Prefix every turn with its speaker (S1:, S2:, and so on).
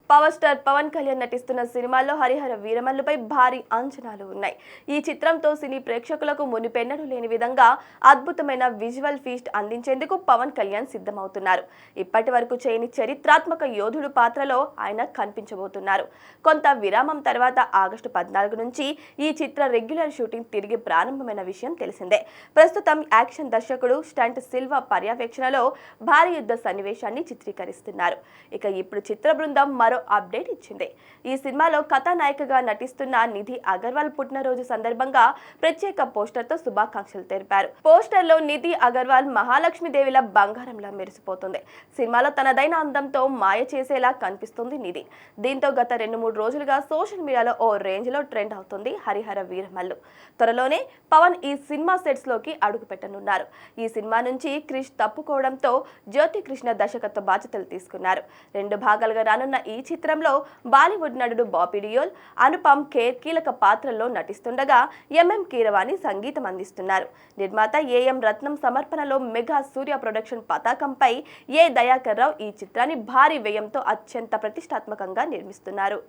S1: Power star Pawan Kalyan నటిస్తున్న సినిమాల్లో హరిహర వీరమల్లుపై భారీ అంచనాలు ఉన్నాయి. ఈ చిత్రంతో సినీ ప్రేక్షకులకు మునిపెన్నడూ లేని విధంగా అద్భుతమైన విజువల్ ఫీస్ట్ అందించేందుకు పవన్ కళ్యాణ్ సిద్ధమవుతున్నారు. ఇప్పటి వరకు చేయని చరిత్రాత్మక యోధుడు పాత్రలో ఆయన కనిపించబోతున్నారు. కొంత విరామం తర్వాత ఆగస్టు 14 నుంచి ఈ చిత్ర రెగ్యులర్ షూటింగ్ తిరిగి ప్రారంభమైన విషయం తెలిసిందే. ప్రస్తుతం యాక్షన్ దర్శకుడు స్టంట్ సిల్వా పర్యవేక్షణలో భారీ యుద్ధ సన్నివేశాన్ని చిత్రీకరిస్తున్నారు. ఇక ఇప్పుడు చిత్ర బృందం మరో అప్డేట్ ఇచ్చింది. ఈ సినిమాలో కథానాయికగా నటిస్తున్న నిధి అగర్వాల్ పుట్టినరోజు సందర్భంగా ప్రత్యేక పోస్టర్తో శుభాకాంక్షలు తెలిపారు. పోస్టర్లో నిధి అగర్వాల్ మహాలక్ష్మీదేవిలా బంగారంలా మెరిసిపోతుంది. సినిమాలో తనదైన అందంతో మాయ చేసేలా కనిపిస్తుంది నిధి. దీంతో గత 2-3 రోజులుగా సోషల్ మీడియాలో ఓ రేంజ్ లో ట్రెండ్ అవుతుంది హరిహర వీరమల్లు. త్వరలోనే పవన్ ఈ సినిమా సెట్స్ లోకి అడుగు పెట్టనున్నారు. ఈ సినిమా నుంచి క్రిష్ తప్పుకోవడంతో జ్యోతి కృష్ణ దర్శకత్వ బాధ్యతలు తీసుకున్నారు. 2 భాగాలుగా రానున్న ఈ చిత్రంలో బాలీవుడ్ నటుడు బాబీ డియోల్, అనుపమ్ ఖేర్ కీలక పాత్రల్లో నటిస్తుండగా ఎంఎం కీరవాణి సంగీతం అందిస్తున్నారు. నిర్మాత ఏఎం రత్నం సమర్పణలో మెగా సూర్య ప్రొడక్షన్ పతాకంపై ఏ దయాకర్ రావు ఈ చిత్రాన్ని భారీ వ్యయంతో అత్యంత ప్రతిష్టాత్మకంగా నిర్మిస్తున్నారు.